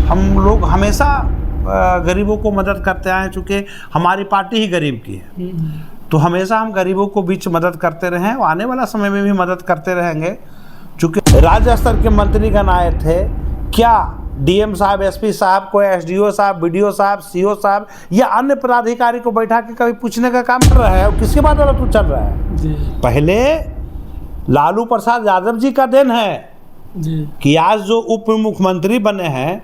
हम लोग हमेशा गरीबों को मदद करते आए, चूँकि हमारी पार्टी ही गरीब की है, तो हमेशा हम गरीबों को बीच मदद करते रहे और आने वाला समय में भी मदद करते रहेंगे। चूँकि राज्य स्तर के मंत्रीगण आए थे, क्या डीएम साहब, एसपी साहब को, एसडीओ साहब, बीडीओ साहब, सीओ साहब या अन्य पदाधिकारी को बैठा के कभी पूछने का काम कर रहा है और किसके बाद तो चल रहा है जी। पहले लालू प्रसाद यादव जी का देन है जी कि आज जो उप मुख्यमंत्री बने हैं,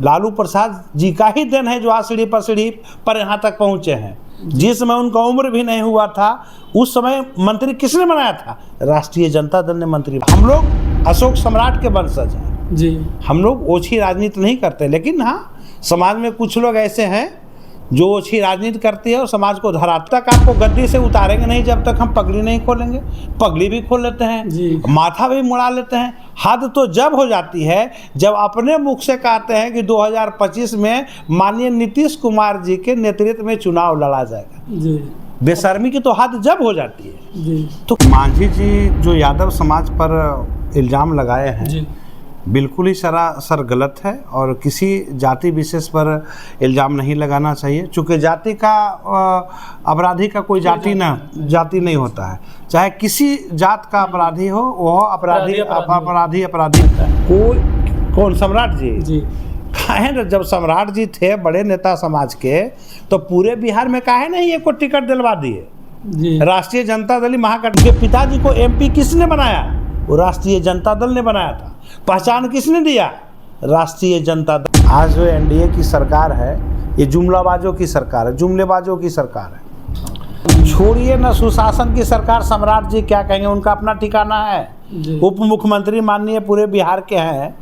लालू प्रसाद जी का ही देन है जो आज सीढ़ी पर यहाँ तक पहुँचे हैं। जिस समय उनका उम्र भी नहीं हुआ था उस समय मंत्री किसने बनाया था? राष्ट्रीय जनता दल ने मंत्री। हम लोग अशोक सम्राट के वंशज हैं जी। हम लोग ओछी राजनीति नहीं करते, लेकिन हाँ, समाज में कुछ लोग ऐसे हैं जो ओछी राजनीति करती है और समाज को धरातल तक आपको गद्दी से उतारेंगे नहीं जब तक हम पगड़ी नहीं खोलेंगे। पगड़ी भी खोल लेते हैं जी, माथा भी मुड़ा लेते हैं। हद तो जब हो जाती है जब अपने मुख से कहते हैं कि 2025 में माननीय नीतीश कुमार जी के नेतृत्व में चुनाव लड़ा जाएगा जी। बेशर्मी की तो हद जब हो जाती है जी। तो मांझी जी जो यादव समाज पर इल्ज़ाम लगाए हैं जी, बिल्कुल ही सरासर गलत है और किसी जाति विशेष पर इल्ज़ाम नहीं लगाना चाहिए। चूँकि जाति का अपराधी का कोई जाति नहीं होता है। चाहे किसी जात का अपराधी हो, वह अपराधी कौन? सम्राट जी काहे जब सम्राट जी थे बड़े नेता समाज के, तो पूरे बिहार में काहे नहीं एक को टिकट दिलवा दिए? राष्ट्रीय जनता दल महागठबंधन के पिताजी को एमपी किसने बनाया? वो राष्ट्रीय जनता दल ने बनाया था। पहचान किसने दिया? राष्ट्रीय जनता दल। आज जो एनडीए की सरकार है ये जुमलाबाजों की सरकार है, जुमलेबाजों की सरकार है। छोड़िए ना सुशासन की सरकार, सम्राट जी क्या कहेंगे, उनका अपना ठिकाना है। उप मुख्यमंत्री माननीय पूरे बिहार के हैं,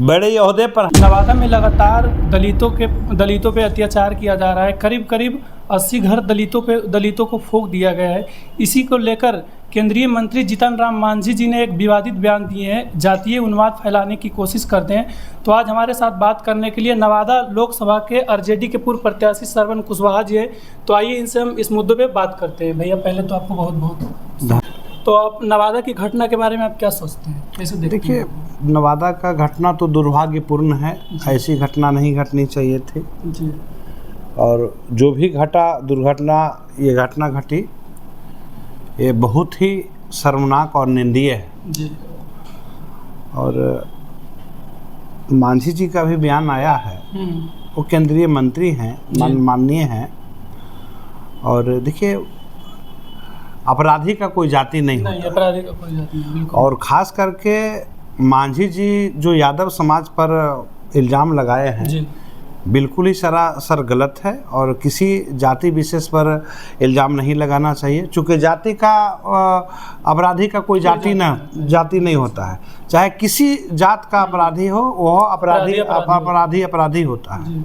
बड़े ओहदे पर। नवादा में लगातार दलितों पे अत्याचार किया जा रहा है। करीब करीब 80 घर दलितों को फूंक दिया गया है। इसी को लेकर केंद्रीय मंत्री जीतन राम मांझी जी ने एक विवादित बयान दिए हैं, जातीय उन्माद फैलाने की कोशिश करते हैं। तो आज हमारे साथ बात करने के लिए नवादा लोकसभा के आरजेडी के पूर्व प्रत्याशी श्रवण कुशवाहा जी है। तो आइए इनसे हम इस मुद्दे पे बात करते हैं। भैया पहले तो आपको बहुत बहुत तो आप नवादा की घटना के बारे में आप क्या सोचते हैं, कैसे देखते हैं? देखिए, नवादा का घटना तो दुर्भाग्यपूर्ण है, ऐसी घटना नहीं घटनी चाहिए थी जी। और जो भी घटा दुर्घटना, ये घटना घटी, ये बहुत ही शर्मनाक और निंदनीय है जी। और मांझी जी का भी बयान आया है, वो केंद्रीय मंत्री हैं, माननीय हैं। और देखिए, अपराधी का कोई जाति नहीं होता, अपराधी का कोई जाति नहीं। और ख़ास करके मांझी जी जो यादव समाज पर इल्ज़ाम लगाए हैं जी, बिल्कुल ही सरासर गलत है और किसी जाति विशेष पर इल्ज़ाम नहीं लगाना चाहिए। चूँकि जाति का अपराधी का कोई जाति नहीं होता है। चाहे किसी जात का अपराधी हो, वह अपराधी होता है।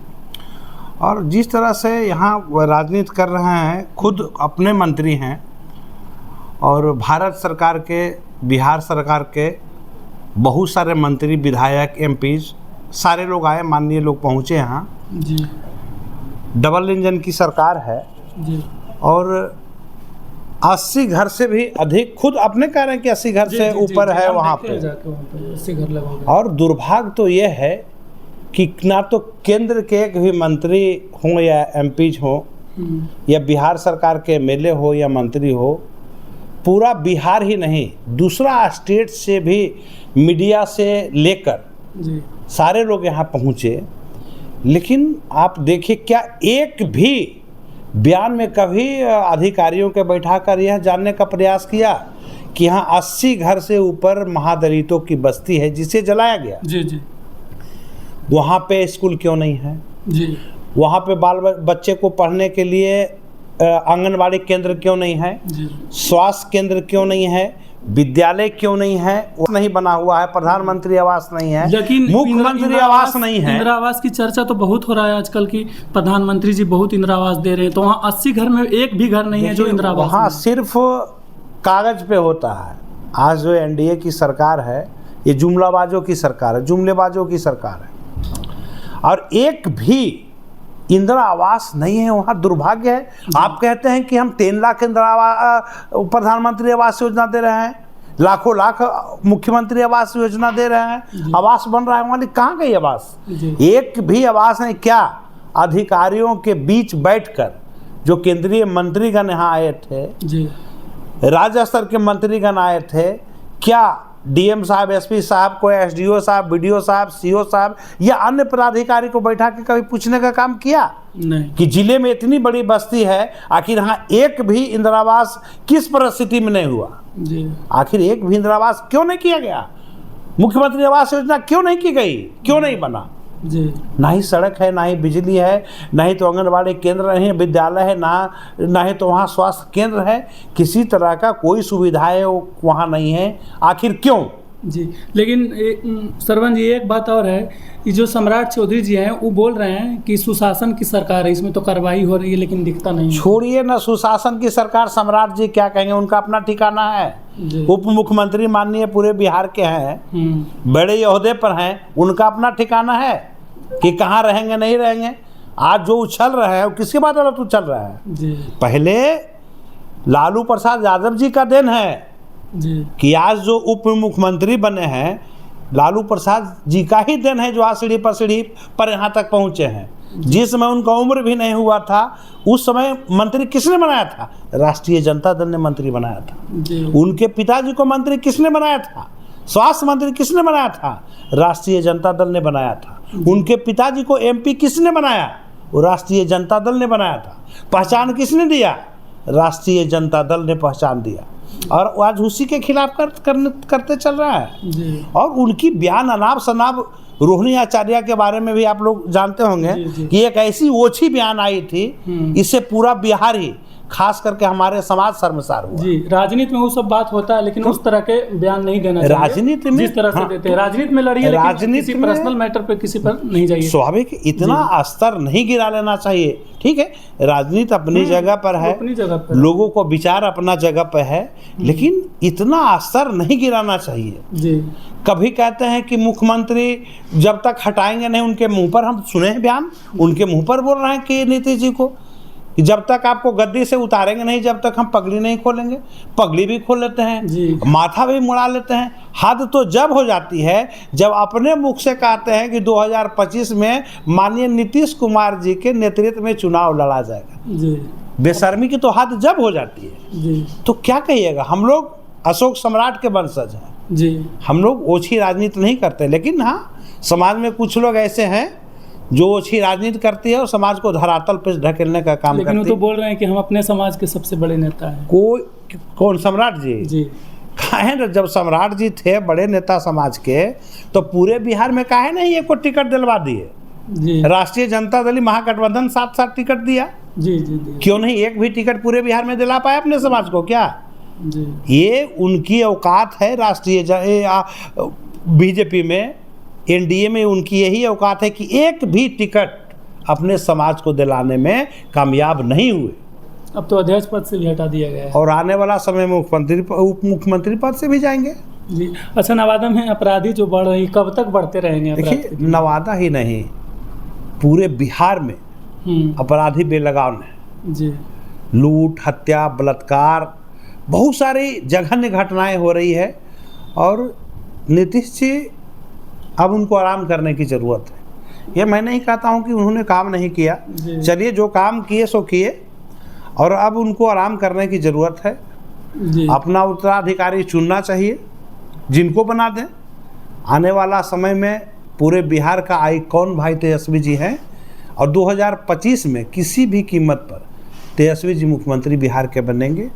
और जिस तरह से यहाँ राजनीति कर रहे हैं, खुद अपने मंत्री हैं और भारत सरकार के, बिहार सरकार के बहुत सारे मंत्री, विधायक, एमपीज सारे लोग आए, माननीय लोग पहुँचे यहाँ जी। डबल इंजन की सरकार है जी। और 80 घर से भी अधिक, खुद अपने कह रहे हैं कि 80 घर से ऊपर है वहाँ पे 80 घर लगा। और दुर्भाग्य तो ये है कि ना तो केंद्र के एक भी मंत्री हों या एमपीज हों या बिहार सरकार के एमएलए हो या मंत्री हो, पूरा बिहार ही नहीं, दूसरा स्टेट से भी मीडिया से लेकर सारे लोग यहाँ पहुँचे। लेकिन आप देखिए, क्या एक भी बयान में कभी अधिकारियों के बैठाकर यह जानने का प्रयास किया कि यहाँ 80 घर से ऊपर महादलितों की बस्ती है जिसे जलाया गया जी। वहाँ पे स्कूल क्यों नहीं है जी? वहाँ पे बाल बच्चे को पढ़ने के लिए आंगनबाड़ी केंद्र क्यों नहीं है जी? स्वास्थ्य केंद्र क्यों नहीं है? विद्यालय क्यों नहीं है? वो नहीं बना हुआ है। प्रधानमंत्री आवास नहीं है, मुख्यमंत्री आवास नहीं है। इंदिरा आवास की चर्चा तो बहुत हो रहा है आजकल की, प्रधानमंत्री जी बहुत इंदिरा आवास दे रहे हैं, तो वहाँ 80 घर में एक भी घर नहीं है जो इंदिरा आवास। वहाँ सिर्फ कागज पे होता है। आज जो एनडीए की सरकार है, ये जुमलाबाजों की सरकार है, जुमलेबाजों की सरकार है। और एक भी इंदिरा आवास नहीं है वहाँ। दुर्भाग्य है। आप कहते हैं कि हम 3 लाख इंदिरा आवास, प्रधानमंत्री आवास योजना दे रहे हैं, लाखों लाख मुख्यमंत्री आवास योजना दे रहे हैं, आवास बन रहा है, वहाँ कहाँ गई आवास? एक भी आवास नहीं। क्या अधिकारियों के बीच बैठकर जो केंद्रीय मंत्रीगण यहाँ आए थे, राज्य स्तर के मंत्रीगण आए थे, क्या डीएम साहब, एसपी साहब को, एसडीओ साहब, बीडीओ साहब, सीओ साहब या अन्य पदाधिकारी को बैठा के कभी पूछने का काम किया? नहीं। कि जिले में इतनी बड़ी बस्ती है, आखिर यहाँ एक भी इंदिरा आवास किस परिस्थिति में नहीं हुआ? आखिर एक भी इंदिरा आवास क्यों नहीं किया गया? मुख्यमंत्री आवास योजना क्यों नहीं की गई? क्यों नहीं बना? ना ही सड़क है, ना ही बिजली है, ना ही तो आंगनबाड़ी केंद्र है, विद्यालय है, ना ही तो वहाँ स्वास्थ्य केंद्र है। किसी तरह का कोई सुविधाएं वहाँ नहीं है। आखिर क्यों? जी, लेकिन सरवन जी एक बात और है, ये जो सम्राट चौधरी जी हैं वो बोल रहे हैं कि सुशासन की सरकार है, इसमें तो कार्रवाई हो रही है, लेकिन दिखता नहीं। छोड़िए ना सुशासन की सरकार, सम्राट जी क्या कहेंगे, उनका अपना ठिकाना है। उप मुख्यमंत्री माननीय पूरे बिहार के हैं, बड़े ओहदे पर हैं, उनका अपना ठिकाना है कि कहाँ रहेंगे नहीं रहेंगे। आज जो उछल रहा है वो किसके बाद वाला उछल रहा है? पहले लालू प्रसाद यादव जी का देन है कि आज जो उप मुख्यमंत्री बने हैं, लालू प्रसाद जी का ही देन है जो आज सीढ़ी पर यहाँ तक पहुँचे हैं। जिस समय उनका उम्र भी नहीं हुआ था, उस समय मंत्री किसने बनाया था? राष्ट्रीय जनता दल ने मंत्री बनाया था। उनके पिताजी को मंत्री किसने बनाया था? स्वास्थ्य मंत्री किसने बनाया था? राष्ट्रीय जनता दल ने बनाया था। उनके पिताजी को एमपी किसने बनाया? वो राष्ट्रीय जनता दल ने बनाया था। पहचान किसने दिया? राष्ट्रीय जनता दल ने पहचान दिया, और आज उसी के खिलाफ करते चल रहा है। और उनकी बयान अनाप शनाप रोहिणी आचार्य के बारे में भी आप लोग जानते होंगे कि एक ऐसी ओछी बयान आई थी, इससे पूरा बिहार ही, खास करके हमारे समाज शर्मसार हुआ। जी, राजनीति में वो सब बात होता है, लेकिन उस तरह के बयान नहीं देना चाहिए। राजनीति में जिस तरह से देते हैं, राजनीति में लड़िए, लेकिन किसी पर्सनल मैटर पे किसी पर नहीं जाइए। स्वाभाविक इतना स्तर नहीं गिरा लेना चाहिए। ठीक है, राजनीति अपनी जगह पर है, अपनी जगह पर लोगों को विचार अपना जगह पर है, लेकिन इतना स्तर नहीं गिराना चाहिए। जी, कभी कहते हैं कि मुख्यमंत्री जब तक हटाएंगे नहीं, उनके मुंह पर हम सुने हैं बयान, उनके मुंह पर बोल रहे हैं कि नीतीश जी को, जब तक आपको गद्दी से उतारेंगे नहीं, जब तक हम पगड़ी नहीं खोलेंगे। पगड़ी भी खोल लेते हैं, माथा भी मुड़ा लेते हैं। हद तो जब हो जाती है जब अपने मुख से कहते हैं कि 2025 में माननीय नीतीश कुमार जी के नेतृत्व में चुनाव लड़ा जाएगा। बेशर्मी की तो हद जब हो जाती है, तो क्या कहिएगा। हम लोग अशोक सम्राट के वंशज हैं, हम लोग ओछी राजनीति नहीं करते, लेकिन हाँ, समाज में कुछ लोग ऐसे हैं जो अच्छी राजनीति करती है और समाज को धरातल पर ढकेलने का काम करती है। लेकिन वो तो बोल रहे हैं कि हम अपने समाज के सबसे बड़े नेता हैं। कौन? सम्राट जी? काहे ना, जब सम्राट जी थे बड़े नेता समाज के, तो पूरे बिहार में काहे नहीं एक को टिकट दिलवा दिए? राष्ट्रीय जनता दल महागठबंधन 7 टिकट दिया। क्यों नहीं एक भी टिकट पूरे बिहार में दिला पाए अपने समाज को? क्या ये उनकी औकात है? राष्ट्रीय बीजेपी में, एनडीए में उनकी यही औकात है कि एक भी टिकट अपने समाज को दिलाने में कामयाब नहीं हुए। अब तो अध्यक्ष पद से भी हटा दिया गया है, और आने वाला समय में उप मुख्यमंत्री पद से भी जाएंगे। जी, अच्छा, नवादा में अपराधी जो बढ़ रही, कब तक बढ़ते रहेंगे? देखिए, नवादा ही नहीं, पूरे बिहार में अपराधी बेलगाम है। जी, लूट, हत्या, बलात्कार, बहुत सारी जघन्य घटनाएं हो रही है, और नीतीश जी अब उनको आराम करने की ज़रूरत है। ये मैं नहीं कहता हूँ कि उन्होंने काम नहीं किया, चलिए जो काम किए सो किए, और अब उनको आराम करने की ज़रूरत है। अपना उत्तराधिकारी चुनना चाहिए, जिनको बना दें। आने वाला समय में पूरे बिहार का आइकॉन भाई तेजस्वी जी हैं, और 2025 में किसी भी कीमत पर तेजस्वी जी मुख्यमंत्री बिहार के बनेंगे,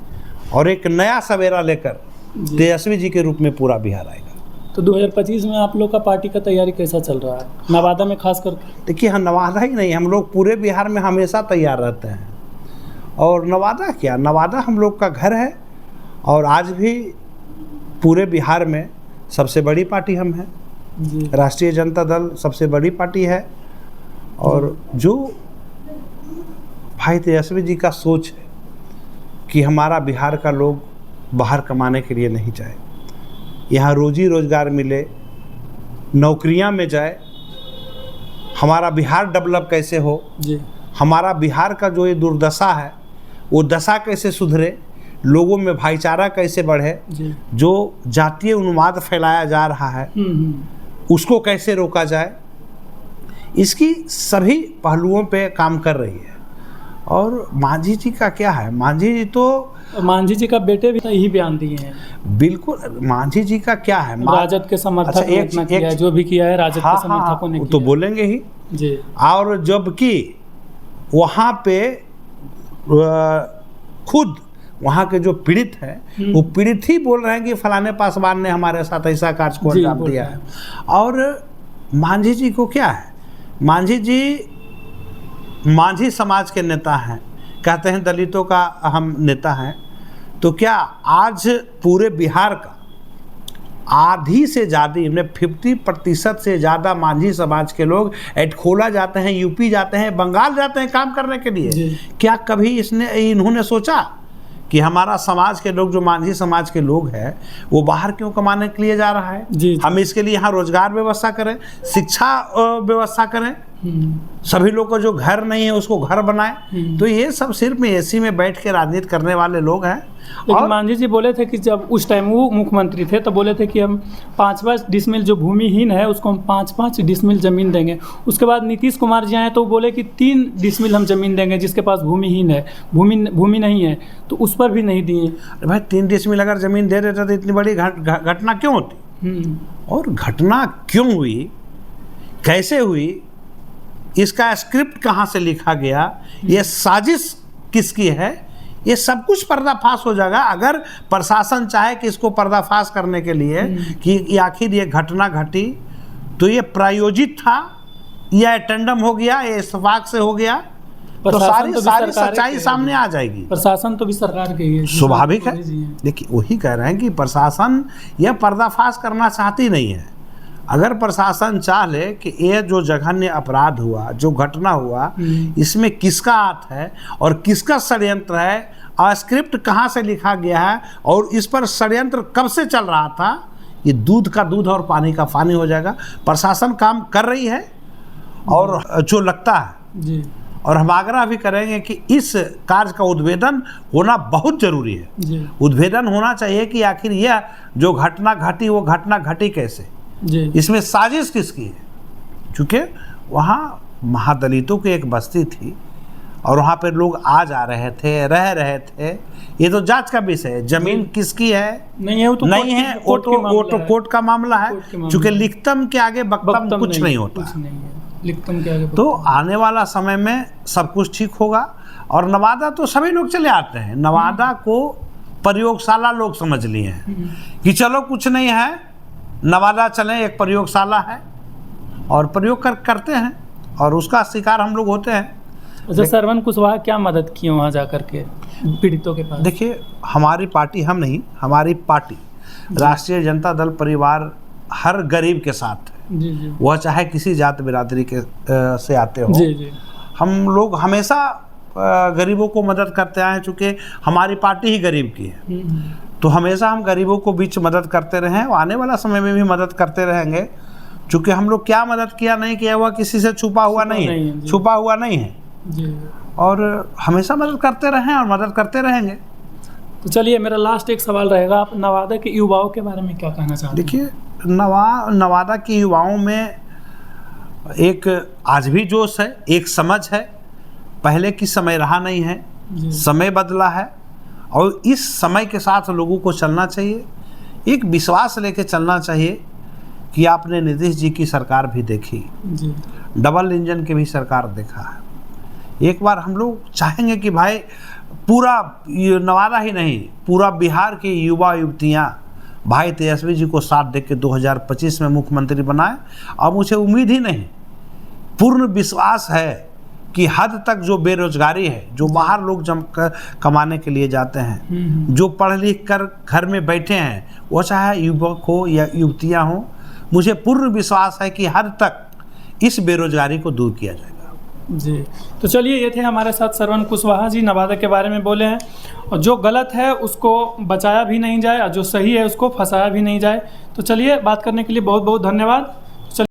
और एक नया सवेरा लेकर तेजस्वी जी के रूप में पूरा बिहार आएगा। तो 2025 में आप लोग का पार्टी का तैयारी कैसा चल रहा है, नवादा में खास करके? देखिए, हम नवादा ही नहीं, हम लोग पूरे बिहार में हमेशा तैयार रहते हैं। और नवादा क्या, नवादा हम लोग का घर है, और आज भी पूरे बिहार में सबसे बड़ी पार्टी हम हैं। राष्ट्रीय जनता दल सबसे बड़ी पार्टी है, और जो भाई तेजस्वी जी का सोच है कि हमारा बिहार का लोग बाहर कमाने के लिए नहीं जाए, यहाँ रोजी रोजगार मिले, नौकरियाँ में जाए, हमारा बिहार डेवलप कैसे हो, हमारा बिहार का जो ये दुर्दशा है वो दशा कैसे सुधरे, लोगों में भाईचारा कैसे बढ़े, जी। जो जातीय उन्माद फैलाया जा रहा है उसको कैसे रोका जाए, इसकी सभी पहलुओं पे काम कर रही है। और मांझी जी का क्या है, मांझी जी तो मांझी जी का बेटे भी यही बयान दिए हैं। बिल्कुल, मांझी जी का क्या है, राजद के समर्थक अच्छा, ने इतना किया है, जो भी किया है राजद के समर्थकों ने वो किया तो बोलेंगे ही जी। और जबकि वहाँ पे खुद वहाँ के जो पीड़ित हैं वो पीड़ित ही बोल रहे हैं कि फलाने पासवान ने हमारे साथ ऐसा कार्य को अंजाम दिया है। और मांझी जी को क्या है, मांझी जी मांझी समाज के नेता हैं, कहते हैं दलितों का अहम नेता हैं। तो क्या आज पूरे बिहार का आधी से ज़्यादा में 50% से ज़्यादा मांझी समाज के लोग एटखोला जाते हैं, यूपी जाते हैं, बंगाल जाते हैं काम करने के लिए। क्या कभी इन्होंने सोचा कि हमारा समाज के लोग, जो मांझी समाज के लोग हैं, वो बाहर क्यों कमाने के लिए जा रहा है? जी। हम इसके लिए यहाँ रोजगार व्यवस्था करें, शिक्षा व्यवस्था करें, सभी लोग को जो घर नहीं है उसको घर बनाए। तो ये सब सिर्फ एसी में बैठ के राजनीति करने वाले लोग हैं। लेकिन मांझी जी बोले थे कि जब उस टाइम वो मुख्यमंत्री थे तो बोले थे कि हम 5-5 डिसमिल जो भूमिहीन है उसको हम 5-5 डिसमिल जमीन देंगे। उसके बाद नीतीश कुमार जी आए तो बोले कि 3 डिसमिल हम जमीन देंगे जिसके पास भूमिहीन है, भूमि नहीं है, तो उस पर भी नहीं दिए। अरे भाई 3 डिसमिल अगर जमीन दे देता तो इतनी बड़ी घटना क्यों होती? और घटना क्यों हुई, कैसे हुई, इसका स्क्रिप्ट कहाँ से लिखा गया, ये साजिश किसकी है, ये सब कुछ पर्दाफाश हो जाएगा अगर प्रशासन चाहे कि इसको पर्दाफाश करने के लिए कि आखिर ये घटना घटी तो ये प्रायोजित था या टेंडम हो गया, ये इत्तेफाक से हो गया, तो सारी सच्चाई सामने आ जाएगी। प्रशासन तो भी सरकार के ही है, स्वाभाविक है। देखिए वही कह रहे हैं कि प्रशासन यह पर्दाफाश करना चाहती नहीं है। अगर प्रशासन चाह ले कि ये जो जघन्य अपराध हुआ, जो घटना हुआ, इसमें किसका हाथ है और किसका षड्यंत्र है, और स्क्रिप्ट कहाँ से लिखा गया है और इस पर षड्यंत्र कब से चल रहा था, ये दूध का दूध और पानी का पानी हो जाएगा। प्रशासन काम कर रही है और जो लगता है जी। और हम आग्रह भी करेंगे कि इस कार्य का उद्भेदन होना बहुत जरूरी है जी। उद्भेदन होना चाहिए कि आखिर यह जो घटना घटी वो घटना घटी कैसे, जी। इसमें साजिश किसकी है। चूँकि वहाँ महादलितों की एक बस्ती थी और वहाँ पर लोग आ जा रहे थे, रह रहे थे, ये तो जांच का विषय है। जमीन किसकी है नहीं है, वो तो नहीं है, वो तो कोर्ट का मामला है। चूँकि लिखतम के आगे बक्तम कुछ नहीं होता, कुछ नहीं है लिखतम के आगे। तो आने वाला समय में सब कुछ ठीक होगा। और नवादा तो सभी लोग चले आते हैं, नवादा को प्रयोगशाला लोग समझ लिए हैं कि चलो कुछ नहीं है, नवादा चलें, एक प्रयोगशाला है और प्रयोग करते हैं और उसका शिकार हम लोग होते हैं। अच्छा, श्रवण कुशवाहा क्या मदद की वहाँ जा करके पीड़ितों के पास? देखिए, हमारी पार्टी, हम नहीं, हमारी पार्टी राष्ट्रीय जनता दल परिवार हर गरीब के साथ है। जी जी। वह चाहे किसी जात बिरादरी के से आते हो। जी जी। हम लोग हमेशा गरीबों को मदद करते आए, चूँकि हमारी पार्टी ही गरीब की है, तो हमेशा हम गरीबों को बीच मदद करते रहे और आने वाला समय में भी मदद करते रहेंगे। चूँकि हम लोग क्या मदद किया नहीं किया हुआ किसी से छुपा हुआ नहीं है, छुपा हुआ नहीं है जी। और हमेशा मदद करते रहें और मदद करते रहेंगे। तो चलिए, मेरा लास्ट एक सवाल रहेगा, आप नवादा के युवाओं के बारे में क्या कहना चाहते हैं? देखिए, नवादा के युवाओं में एक आज भी जोश है, एक समझ है, पहले की समय रहा नहीं है, समय बदला है और इस समय के साथ लोगों को चलना चाहिए। एक विश्वास लेके चलना चाहिए कि आपने नीतीश जी की सरकार भी देखी जी। डबल इंजन की भी सरकार देखा है। एक बार हम लोग चाहेंगे कि भाई पूरा नवादा ही नहीं, पूरा बिहार के युवा युवतियाँ भाई तेजस्वी जी को साथ दे के 2025 में मुख्यमंत्री बनाए। और मुझे उम्मीद ही नहीं, पूर्ण विश्वास है कि हद तक जो बेरोजगारी है, जो बाहर लोग जम कर कमाने के लिए जाते हैं, जो पढ़ लिख कर घर में बैठे हैं, वो चाहे युवक हो या युवतियाँ हों, मुझे पूर्ण विश्वास है कि हद तक इस बेरोजगारी को दूर किया जाएगा। जी। तो चलिए, ये थे हमारे साथ श्रवण कुशवाहा जी, नवादा के बारे में बोले हैं। और जो गलत है उसको बचाया भी नहीं जाए और जो सही है उसको फंसाया भी नहीं जाए। तो चलिए, बात करने के लिए बहुत बहुत धन्यवाद।